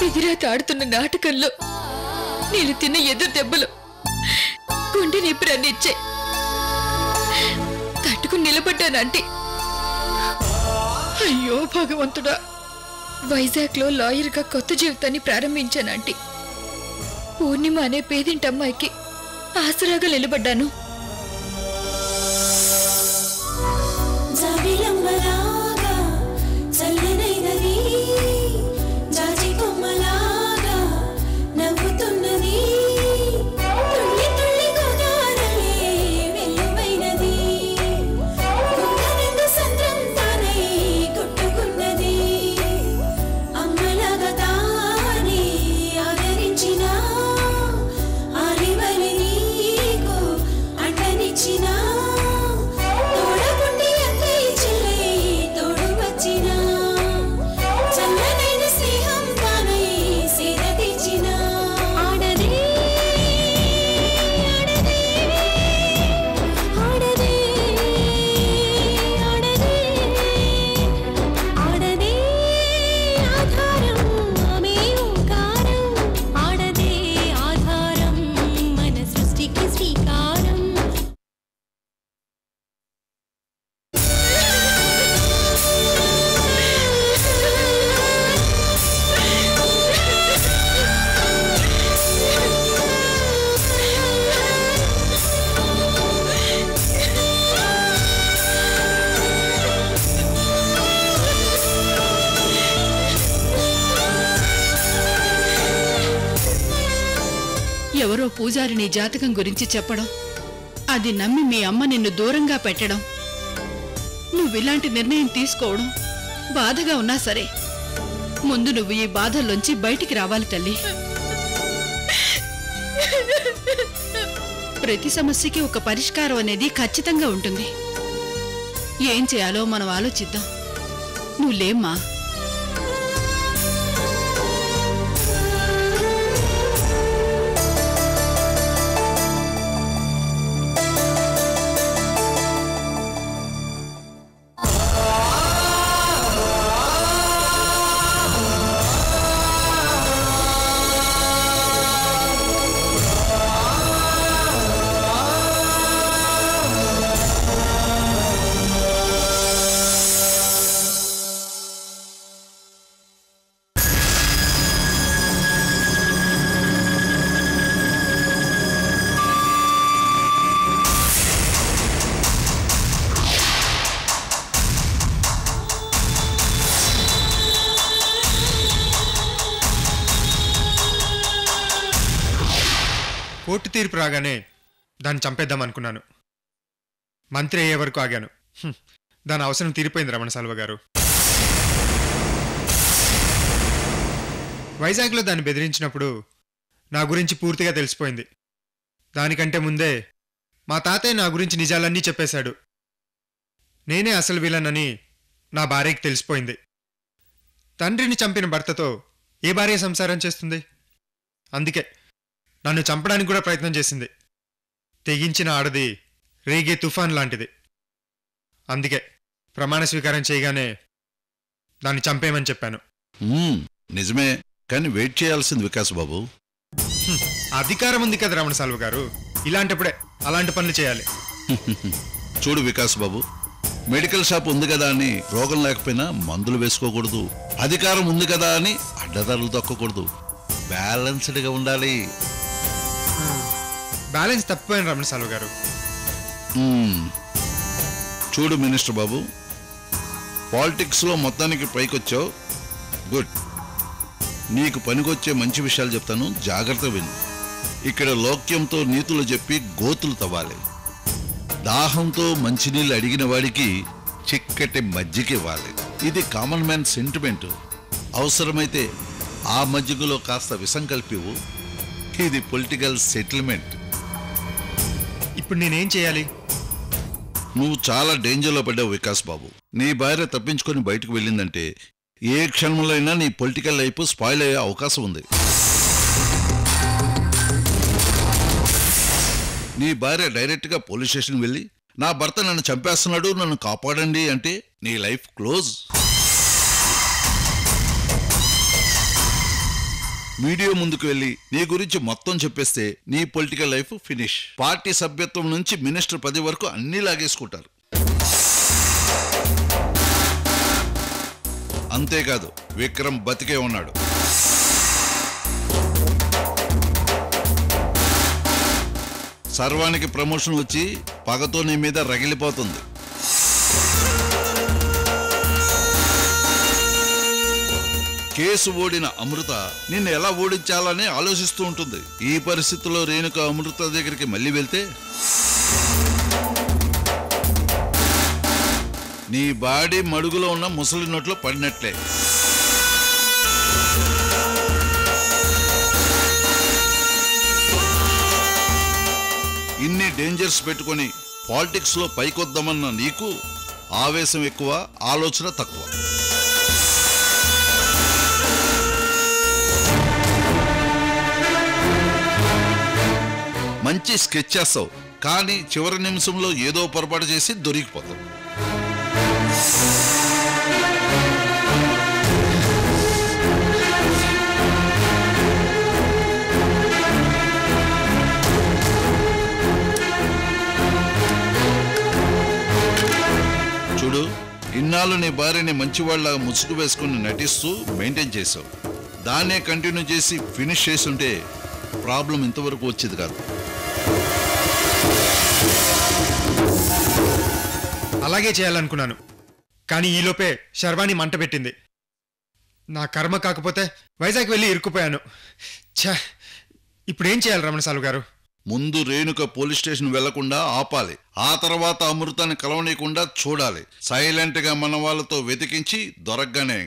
నిధిరాత ఆడుతున్న నాటకంలో నేను తిన్న ఎదురు దెబ్బలు గుండె నిప్పురాన్నిచ్చే తట్టుకుని నిలబడ్డానంటే అయ్యో భగవంతుడా, వైజాగ్లో లాయర్గా కొత్త జీవితాన్ని ప్రారంభించానంటే పూర్ణిమ అనే పేదింటమ్మాయికి ఆసరాగా నిలబడ్డాను. ఎవరో పూజారి నీ జాతకం గురించి చెప్పడం, అది నమ్మి మీ అమ్మ నిన్ను దూరంగా పెట్టడం, నువ్విలాంటి నిర్ణయం తీసుకోవడం బాధగా ఉన్నా సరే ముందు నువ్వు ఈ బాధల్లోంచి బయటికి రావాలి తల్లి. ప్రతి సమస్యకి ఒక పరిష్కారం అనేది ఖచ్చితంగా ఉంటుంది. ఏం చేయాలో మనం ఆలోచిద్దాం. నువ్వు లేమ్మా. కోర్టు తీర్పు రాగానే దాన్ని చంపేద్దాం అనుకున్నాను. మంత్రి అయ్యే వరకు ఆగాను. దాని అవసరం తీరిపోయింది రమణ సాల్వ గారు. వైజాగ్లో దాన్ని బెదిరించినప్పుడు నా గురించి పూర్తిగా తెలిసిపోయింది. దానికంటే ముందే మా తాతయ్య నా గురించి నిజాలన్నీ చెప్పేశాడు. నేనే అసలు విలనని నా భార్యకి తెలిసిపోయింది. తండ్రిని చంపిన భర్తతో ఏ భార్య సంసారం చేస్తుంది? అందుకే నన్ను చంపడానికి కూడా ప్రయత్నం చేసింది. తెగించిన ఆడది రేగే తుఫాన్ లాంటిది. అందుకే ప్రమాణ స్వీకారం చేయగానే దాన్ని చంపేయమని చెప్పాను. నిజమే, కానీ వెయిట్ చేయాల్సింది వికాస్ బాబు. అధికారం ఉంది కదా రమణ సాల్వ గారు, ఇలాంటప్పుడే అలాంటి పనులు చేయాలి. చూడు వికాస్ బాబు, మెడికల్ షాప్ ఉంది కదా అని రోగం లేకపోయినా మందులు వేసుకోకూడదు. అధికారం ఉంది కదా అని అడ్డదారులు తొక్కకూడదు. బ్యాలెన్స్డ్గా ఉండాలి. బ్యాలెన్స్ తప్పిపోయిన రమణ సాల్వ గారు. చూడు మినిస్టర్ బాబు, పాలిటిక్స్లో మొత్తానికి పైకొచ్చావు, గుడ్. నీకు పనికొచ్చే మంచి విషయాలు చెప్తాను, జాగ్రత్త విను. ఇక్కడ లోక్యంతో నీతులు చెప్పి గోతులు తవ్వాలి. దాహంతో మంచినీళ్ళు అడిగిన వాడికి చిక్కటి మజ్జిగ ఇవ్వాలి. ఇది కామన్ మ్యాన్ సెంటిమెంట్. అవసరమైతే ఆ మజ్జిగలో కాస్త విషం కలిపివు. ఇది పొలిటికల్ సెటిల్మెంట్. ఇప్పుడు నేనేం చేయాలి? నువ్వు చాలా డేంజర్లో పడ్డావు వికాస్ బాబు. నీ భార్య తప్పించుకొని బయటకు వెళ్ళిందంటే ఏ క్షణంలో అయినా నీ పొలిటికల్ లైఫ్ స్పాయిల్ అయ్యే అవకాశం ఉంది. నీ భార్య డైరెక్ట్గా పోలీస్ స్టేషన్కి వెళ్ళి నా భర్త నన్ను చంపేస్తున్నాడు, నన్ను కాపాడండి అంటే నీ లైఫ్ క్లోజ్. మీడియా ముందుకు వెళ్ళి నీ గురించి మొత్తం చెప్పేస్తే నీ పొలిటికల్ లైఫ్ ఫినిష్. పార్టీ సభ్యత్వం నుంచి మినిస్టర్ పదవి వరకు అన్నీ లాగేసుకుంటారు. అంతేకాదు విక్రమ్ బతికే ఉన్నాడు. సర్వానికి ప్రమోషన్ వచ్చి పగతో నీ మీద రగిలిపోతుంది. కేసు ఓడిన అమృత నిన్ను ఎలా ఓడించాలని ఆలోచిస్తూ ఉంటుంది. ఈ పరిస్థితుల్లో రేణుక అమృత దగ్గరికి మళ్ళీ వెళ్తే నీ బాడీ మడుగులో ఉన్న ముసలి నోట్లో పడినట్లే. ఇన్ని డేంజర్స్ పెట్టుకొని పాలిటిక్స్ లో పైకొద్దామన్న నీకు ఆవేశం ఎక్కువ, ఆలోచన తక్కువ. మంచి స్కెచ్ చేస్తావు, కానీ చివరి నిమిషంలో ఏదో పొరపాటు చేసి దొరికిపోతావు. చూడు, ఇన్నాళ్ళు నీ భార్యని మంచివాళ్ళ ముసుగు వేసుకుని నటిస్తూ మెయింటైన్ చేసావు. దాన్నే కంటిన్యూ చేసి ఫినిష్ చేసుంటే ప్రాబ్లం ఇంతవరకు వచ్చేది కాదు. అలాగే చేయాలనుకున్నాను, కానీ ఈలోపే శర్వాణి మంట పెట్టింది. నా కర్మ కాకపోతే వైజాగ్ వెళ్ళి ఇరుక్కుపోయాను. ఛా, ఇప్పుడేం చేయాలి రమణసాలు గారు? ముందు రేణుక పోలీస్ స్టేషన్ వెళ్లకుండా ఆపాలి. ఆ తర్వాత అమృతాన్ని కలవనీయకుండా చూడాలి. సైలెంట్ గా మన వాళ్ళతో వెతికించి దొరకగానే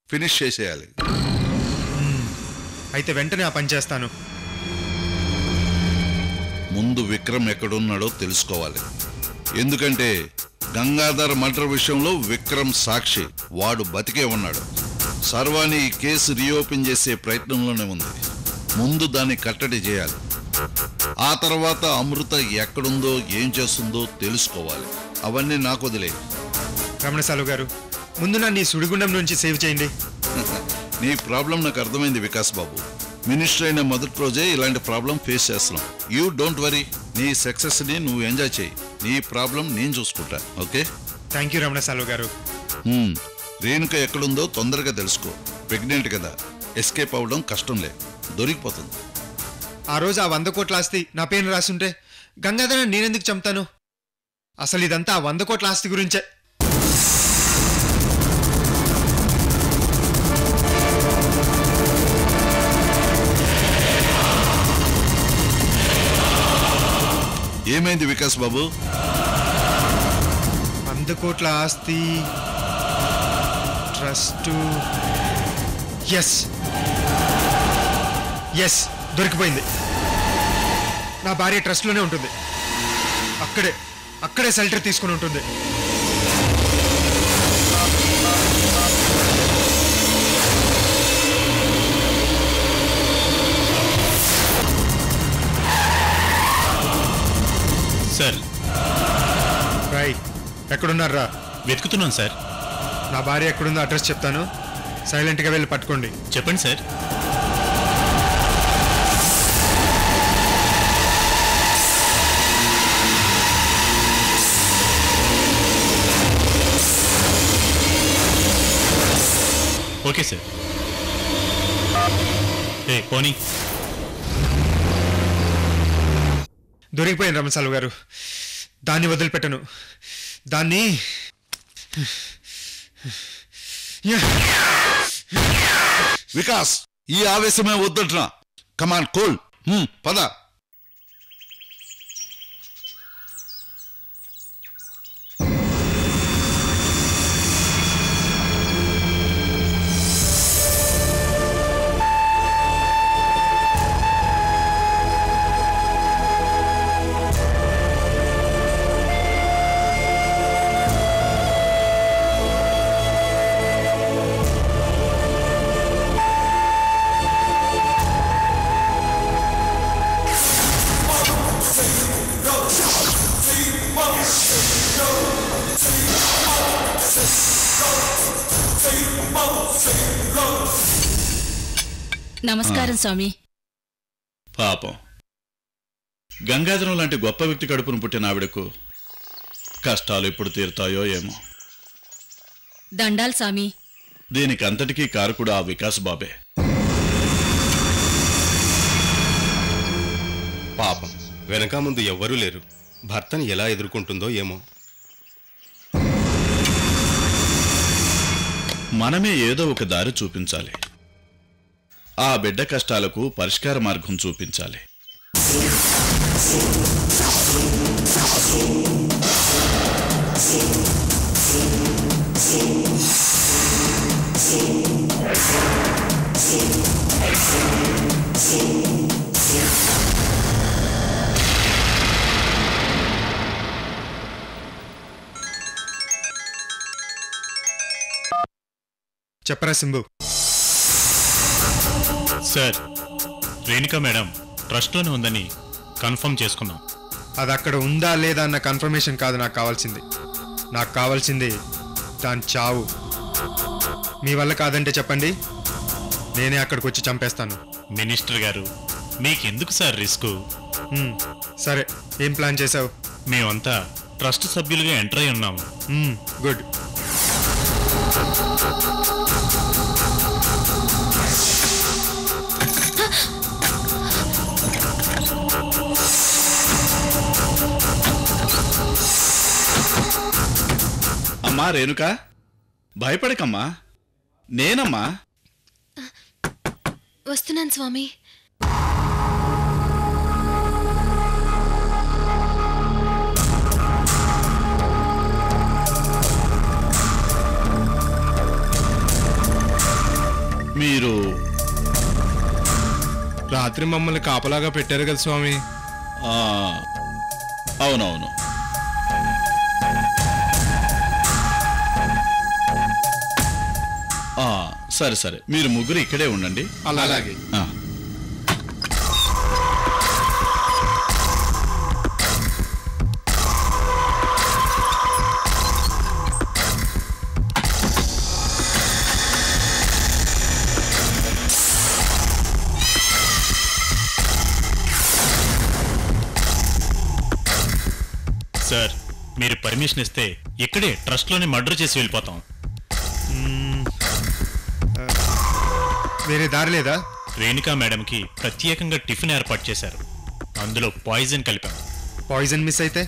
ఫినిష్ చేసేయాలి. అయితే వెంటనే ఆ పని చేస్తాను. ముందు విక్రమ్ ఎక్కడున్నాడో తెలుసుకోవాలి. ఎందుకంటే గంగాధర్ మర్డర్ విషయంలో విక్రమ్ సాక్షి, వాడు బతికే ఉన్నాడు. సర్వాణి ఈ కేసు రీఓపెన్ చేసే ప్రయత్నంలోనే ఉంది. ముందు దాన్ని కట్టడి చేయాలి. ఆ తర్వాత అమృత ఎక్కడుందో ఏం చేస్తుందో తెలుసుకోవాలి. అవన్నీ నాకు వదిలే. రమణసాలు గారు, ముందు నన్ను ఈ సుడిగుండం నుంచి సేవ్ చేయండి. నీ ప్రాబ్లం నాకు అర్థమైంది వికాస్ బాబు. మినిస్టర్ అయిన మొదటి రోజే ఇలాంటి ప్రాబ్లం ఫేస్ చేస్తున్నాం. You don't worry. నీ సక్సెస్ ని నువ్వు ఎంజాయ్ చేయి. నీ ప్రాబ్లం నేను చూసుకుంటా. ఓకే? థ్యాంక్ యూ రమణసాలు గారు. రేణుక ఎక్కడుందో తొందరగా తెలుసుకో. ప్రెగ్నెంట్ కదా, ఎస్కేప్ అవ్వడం కష్టంలే, దొరికిపోతుంది. ఆ రోజు ఆ 100 కోట్ల ఆస్తి నా పేరు రాసుంటే గంగాధరని నేనెందుకు చంపుతాను? అసలు ఇదంతా ఆ 100 కోట్ల ఆస్తి గురించే. ఏమైంది వికాస్ బాబు? 100 కోట్ల ఆస్తి, ట్రస్ట్. ఎస్, దొరికిపోయింది. నా భార్య ట్రస్ట్లోనే ఉంటుంది. అక్కడే షెల్టర్ తీసుకుని ఉంటుంది. సార్, రాయ్, ఎక్కడున్నారా? వెతుకుతున్నాను సార్. నా భార్య ఎక్కడుందో అడ్రస్ చెప్తాను, సైలెంట్గా వెళ్ళి పట్టుకోండి. చెప్పండి సార్. Okay sir. పోనీ. దొరికిపోయింది రమణసాలు గారు. దాన్ని వదిలిపెట్టను. దాన్ని వికాస్, ఈ ఆవేశమే వద్దంటున్నా. కమాన్, కూల్. పద. నమస్కారం స్వామి. పాపం గంగాధరం లాంటి గొప్ప వ్యక్తి కడుపును పుట్టిన ఆవిడకు కష్టాలు ఎప్పుడు తీరుతాయో ఏమో. దండాల్ స్వామి. దీనికంతటికీ కారకుడు ఆ వికాస్ బాబే. పాపం వెనక ముందు ఎవ్వరూ లేరు. భర్తని ఎలా ఎదుర్కొంటుందో ఏమో. మనమే ఏదో ఒక దారి చూపించాలి. ఆ బిడ్డ కష్టాలకు పరిష్కార మార్గం చూపించాలి. చెప్పరా సింబు. సార్, రేణుకా మేడం ట్రస్ట్లోనే ఉందని కన్ఫర్మ్ చేసుకున్నాం. అది అక్కడ ఉందా లేదా అన్న కన్ఫర్మేషన్ కాదు నాకు కావాల్సింది. నాకు కావాల్సింది దాని చావు. మీ వల్ల కాదంటే చెప్పండి, నేనే అక్కడికి వచ్చి చంపేస్తాను. మినిస్టర్ గారు, మీకెందుకు సార్ రిస్క్? సరే, ఏం ప్లాన్ చేసావు? మేమంతా ట్రస్ట్ సభ్యులుగా ఎంటర్ అయి ఉన్నాము. గుడ్. అమ్మా రేణుకా, భయపడకమ్మా, నేనమ్మా. వస్తున్నాను స్వామి. మీరు రాత్రి మమ్మల్ని కాపలాగా పెట్టారు కదా స్వామి. అవునవును. సరే సరే, మీరు ముగ్గురు ఇక్కడే ఉండండి. అలాగే. సార్, మీరు పర్మిషన్ ఇస్తే ఇక్కడే ట్రస్ట్లోనే మర్డర్ చేసి వెళ్ళిపోతాం. వేరే దారి లేదా? రేణుకా మేడంకి ప్రత్యేకంగా టిఫిన్ ఏర్పాటు చేశారు. అందులో పాయిజన్ కలిపాం. పాయిజన్ మిస్ అయితే?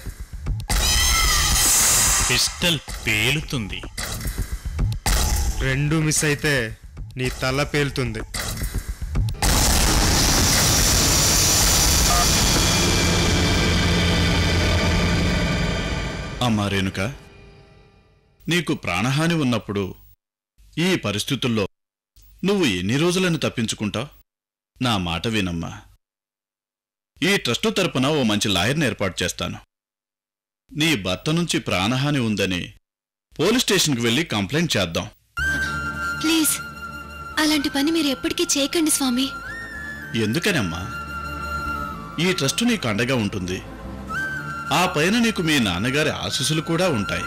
పిస్టల్ పేలుతుంది. 2 మిస్ అయితే నీ తల పేలుతుంది. అమ్మా రేణుక, నీకు ప్రాణహాని ఉన్నప్పుడు ఈ పరిస్థితుల్లో నువ్వు ఎన్ని రోజులను తప్పించుకుంటావు? నా మాట వినమ్మా. ఈ ట్రస్టు తరపున ఓ మంచి లాయర్ని ఏర్పాటు చేస్తాను. నీ భర్త నుంచి ప్రాణహాని ఉందని పోలీస్ స్టేషన్కి వెళ్ళి కంప్లైంట్ చేద్దాం. ప్లీజ్, అలాంటి పని మీరు ఎప్పటికీ చేయకండి స్వామి. ఎందుకనమ్మా? ఈ ట్రస్టు నీకు అండగా ఉంటుంది. ఆ పైన నీకు మీ నాన్నగారి ఆశీస్సులు కూడా ఉంటాయి.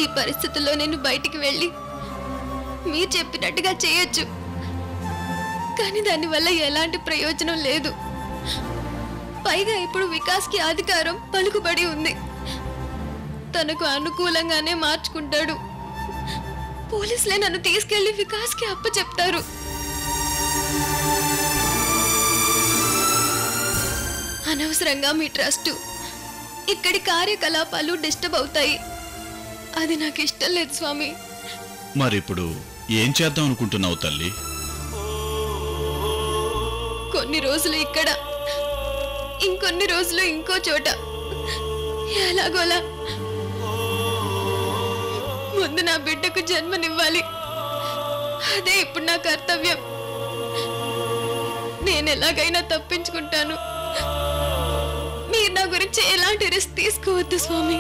ఈ పరిస్థితుల్లో నేను బయటికి వెళ్ళి మీరు చెప్పినట్టుగా చేయొచ్చు, కానీ దానివల్ల ఎలాంటి ప్రయోజనం లేదు. పైగా ఇప్పుడు వికాస్కి అధికారం పలుకుబడి ఉంది. తనకు అనుకూలంగానే మార్చుకుంటాడు. పోలీసులే నన్ను తీసుకెళ్లి వికాస్కి అప్పచెప్తారు. అనవసరంగా మీ ట్రస్ట్, ఇక్కడి కార్యకలాపాలు డిస్టర్బ్ అవుతాయి. అది నాకు ఇష్టం లేదు స్వామి. మరిప్పుడు ఏం చేద్దాం అనుకుంటున్నావు తల్లి? కొన్ని రోజులు ఇక్కడ, ఇంకొన్ని రోజులు ఇంకో చోట, ఎలాగోలా ముందు నా బిడ్డకు జన్మనివ్వాలి. అదే ఇప్పుడు నా కర్తవ్యం. నేను ఎలాగైనా తప్పించుకుంటాను. మీరు నా గురించి ఎలాంటి రిస్క్ తీసుకోవద్దు స్వామి.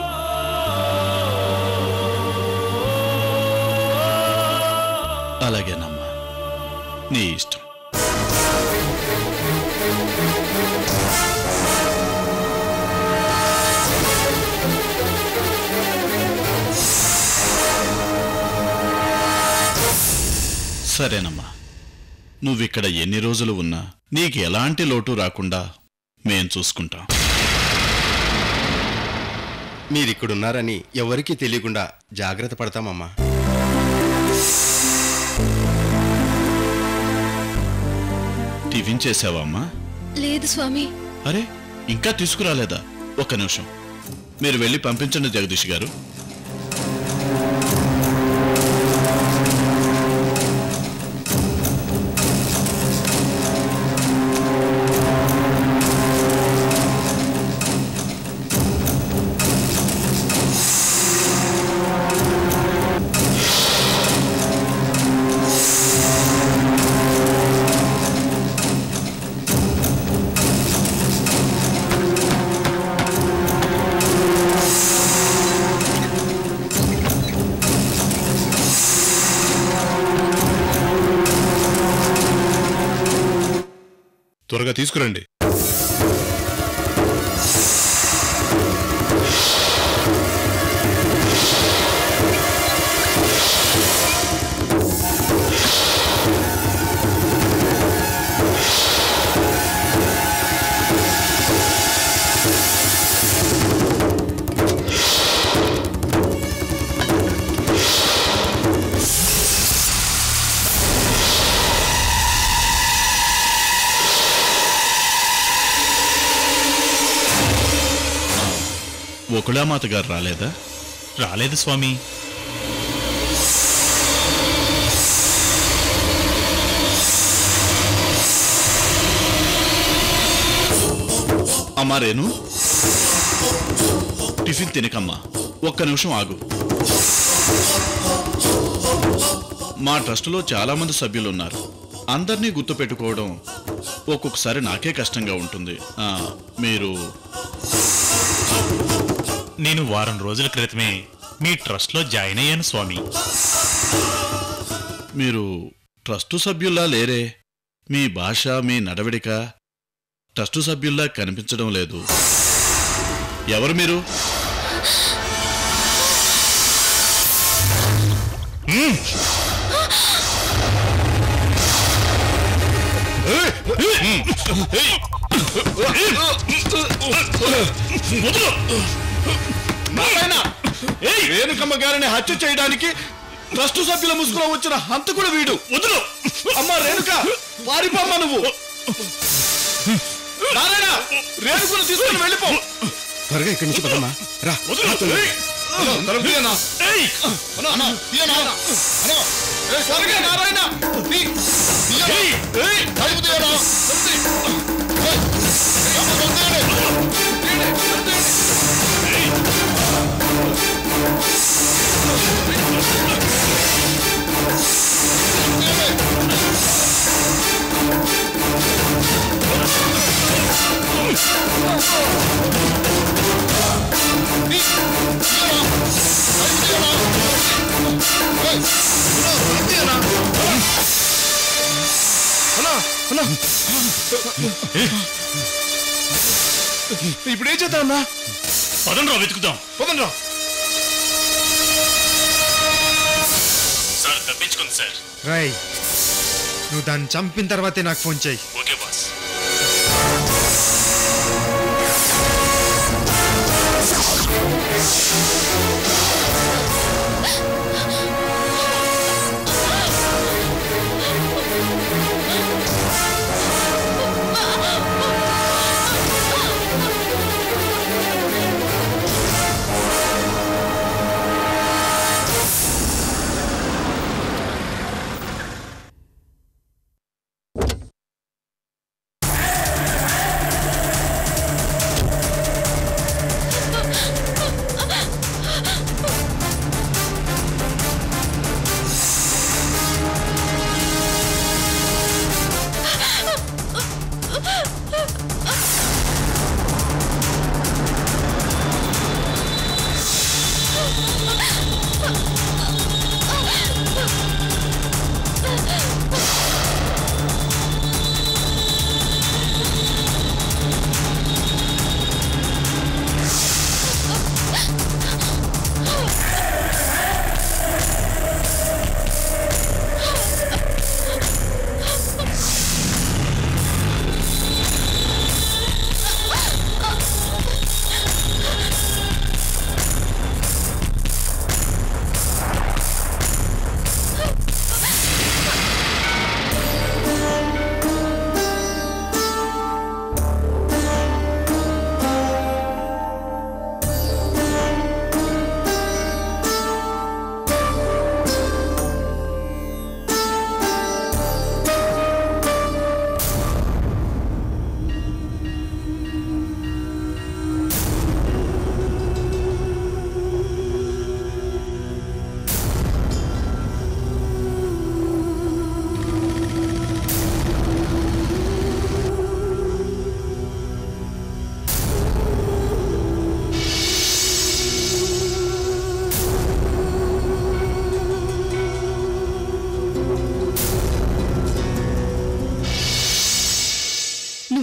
అలాగేనమ్మా, నీ ఇష్టం. సరేనమ్మా, నువ్విక్కడ ఎన్ని రోజులు ఉన్నా నీకు ఎలాంటి లోటు రాకుండా మేం చూసుకుంటాం. మీరిక్కడున్నారని ఎవరికీ తెలియకుండా జాగ్రత్త పడతామమ్మా. టిఫిన్ చేసావా అమ్మా? లేదు స్వామి. అరే, ఇంకా తీసుకురాలేదా? ఒక్క నిమిషం, మీరు వెళ్ళి పంపించండి జగదీష్ గారు. త్వరగా తీసుకురండి. ఒకళామాత గారు రాలేదా? రాలేదు స్వామి. అమ్మా రేణు, టిఫిన్ తినకమ్మా, ఒక్క నిమిషం ఆగు. మా ట్రస్టులో చాలా మంది సభ్యులున్నారు. అందరినీ గుర్తుపెట్టుకోవడం ఒక్కొక్కసారి నాకే కష్టంగా ఉంటుంది. మీరు నేను వారం రోజుల క్రితమే మీ ట్రస్ట్లో జాయిన్ అయ్యాను స్వామి. మీరు ట్రస్టు సభ్యుల్లా లేరే. మీ భాష, మీ నడవడిక ట్రస్టు సభ్యుల్లా కనిపించడం లేదు. ఎవరు మీరు? రేణుకమ్మ గారిని హత్య చేయడానికి ట్రస్టు సభ్యుల ముసుగులో వచ్చిన హంతకుడు వీడు. వదులు అమ్మా రేణుక, పారిపోమ్మా నువ్వు. నారాయణ, రేణుకును తీసుకుని వెళ్ళిపో. త్వరగా ఇక్కడి నుంచి పదమ్మా. రా. నారాయణ, ఇప్పుడేం చేద్దాం అన్నా? పదండ్రా వెతుకుదాం. పదండ్రా. Sir తప్పించుకుంది sir. రై, నువ్వు దాన్ని చంపిన తర్వాతే నాకు ఫోన్ చేయి. Okay boss.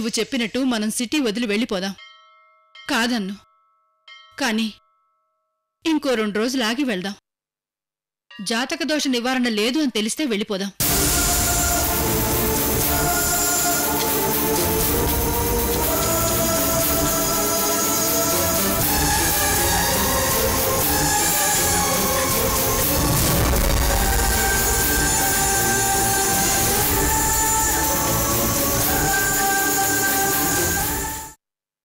నువ్వు చెప్పినట్టు మనం సిటీ వదిలి వెళ్ళిపోదాం కాదన్ను కాని ఇంకో 2 రోజులు ఆగి వెళ్దాం జాతక దోష నివారణ లేదు అని తెలిస్తే వెళ్ళిపోదాం